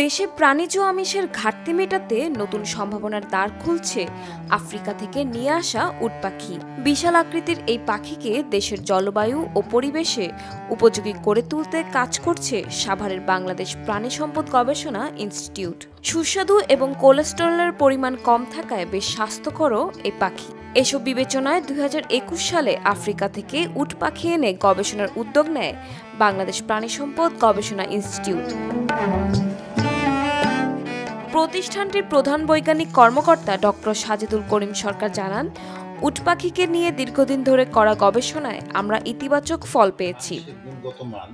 দেশে প্রাণীজ আমিষের ঘাটতি মেটাতে নতুন সম্ভাবনার দ্বার খুলছে আফ্রিকা থেকে নিয়ে আসা উট পাখি। বিশাল আকৃতির এই পাখিকে দেশের জলবায়ু ও পরিবেশে উপযোগী করে তুলতে কাজ করছে সাভারের বাংলাদেশ প্রাণী সম্পদ গবেষণা ইনস্টিটিউট। সুস্বাদু এবং কোলেস্টেরলের পরিমাণ কম থাকায় বেশ স্বাস্থ্যকরও এই পাখি। এসব বিবেচনায় 2021 সালে আফ্রিকা থেকে উট পাখি এনে গবেষণার উদ্যোগ নেয় বাংলাদেশ প্রাণী সম্পদ গবেষণা ইনস্টিটিউট। প্রতিষ্ঠানটির প্রধান বৈজ্ঞানিক কর্মকর্তা ডক্টর সাজেদুল করিম সরকার জানান, উট পাখিকে নিয়ে দীর্ঘদিন ধরে করা গবেষণায় আমরা ইতিবাচক ফল পেয়েছি। গুণগত মান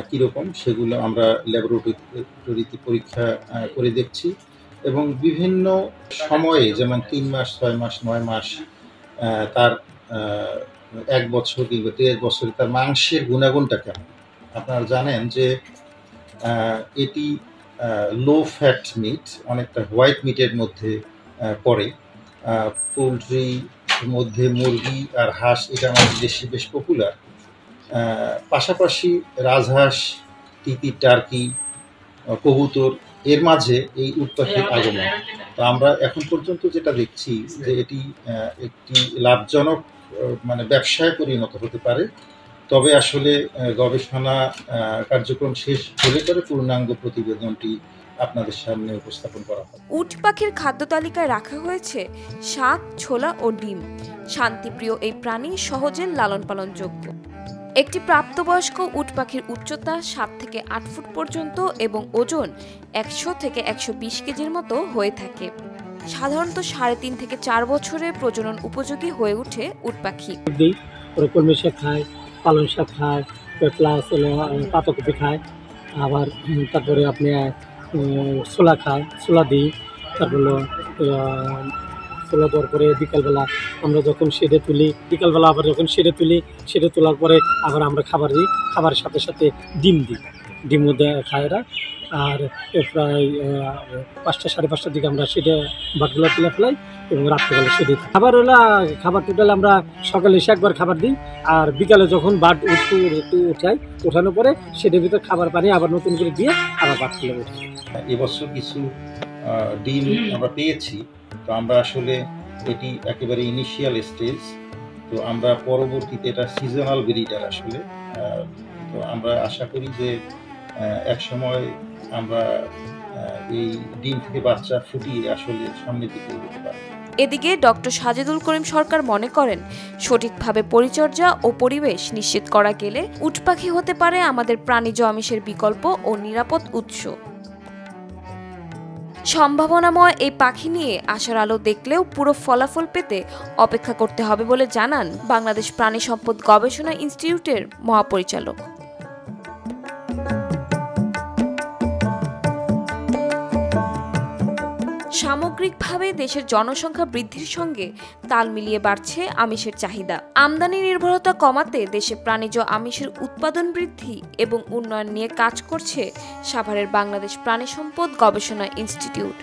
কিরকম সেগুলো আমরা ল্যাবরেটরিতে পরীক্ষা করে দেখছি এবং বিভিন্ন সময়ে যেমন 3 মাস, 6 মাস, 9 মাস, তার 1 বছর কিংবা 1.5 বছরে তার মাংসের গুণাগুণটা কেমন। আপনারা জানেন যে এটি লো ফ্যাট মিট, অনেকটা হোয়াইট মিটের মধ্যে পড়ে। পোলট্রির মধ্যে মুরগি আর হাঁস এটা আমাদের দেশে বেশ পপুলার। পাশাপাশি রাজহাঁস, তিতির, টার্কি, কবুতর এর মাঝে এই উট পাখির আগমন। তো আমরা এখন পর্যন্ত যেটা দেখছি যে এটি একটি লাভজনক ব্যবসায় পরিণত হতে পারে। তবে আসলে গবেষণা কার্যক্রম শেষ হলে পরে পূর্ণাঙ্গ প্রতিবেদনটি আপনাদের সামনে উপস্থাপন করা হবে। উট পাখির খাদ্য তালিকায় রাখা হয়েছে শাক, ছোলা ও ডিম। শান্তিপ্রিয় এই প্রাণী সহজে লালন পালনযোগ্য। একটি প্রাপ্তবয়স্ক উট পাখির উচ্চতা 7 থেকে 8 ফুট পর্যন্ত এবং ওজন 100 থেকে 120 কেজির মতো হয়ে থাকে। সাধারণত 3.5 থেকে 4 বছরে প্রজনন উপযোগী হয়ে ওঠে উট পাখি। কলমি শাক খায়, পালং শাক খায়, প্লাস পাতাকপি খায়, আবার তারপরে আপনি ছোলা খায়, ছোলা দিই। তারপরে ছোলা দেওয়ার পরে বিকালবেলা আমরা যখন শেডে তুলি, বিকালবেলা আবার যখন শেডে তুলি, শেডে তোলার পরে আবার আমরা খাবার দিই। খাবারের সাথে সাথে ডিম দিই, ডিমও খায় এরা। আর প্রায় 5টা, 5:30টার দিকে আমরা শেডে বাটগুলো তুলে ফেলাই এবং রাত্রেবেলা শেডে খাবার খাবার টোটাল আমরা সকালে এসে একবার খাবার দিই, আর বিকালে যখন বাট উঠাই, ওঠানোর পরে শেডের ভিতর খাবার পানি আবার নতুন করে দিয়ে আবার বাট তুলে উঠাই। এবছর কিছু ডিম আমরা পেয়েছি। তো আমরা আসলে এটি একেবারে ইনিশিয়াল স্টেজ। তো আমরা পরবর্তীতে এটা সিজনাল ব্রিডার আসলে। তো আমরা আশা করি যে এক সময় আমরা এই ডিম থেকে বাচ্চা ফুটিয়ে আসলে সামনের দিকে এগোতে পারব। এদিকে ডক্টর সাজেদুল করিম সরকার মনে করেন, সঠিকভাবে পরিচর্যা ও পরিবেশ নিশ্চিত করা গেলে উট পাখি হতে পারে আমাদের প্রাণীজ আমিষের বিকল্প ও নিরাপদ উৎস। সম্ভাবনাময় এই পাখি নিয়ে আশার আলো দেখলেও পুরো ফলাফল পেতে অপেক্ষা করতে হবে বলে জানান বাংলাদেশ প্রাণী সম্পদ গবেষণা ইনস্টিটিউটের মহাপরিচালক। সামগ্রিকভাবে দেশের জনসংখ্যা বৃদ্ধির সঙ্গে তাল মিলিয়ে বাড়ছে আমিষের চাহিদা। আমদানি নির্ভরতা কমাতে দেশে প্রাণীজ আমিষের উৎপাদন বৃদ্ধি এবং উন্নয়ন নিয়ে কাজ করছে সাভারের বাংলাদেশ প্রাণী সম্পদ গবেষণা ইনস্টিটিউট।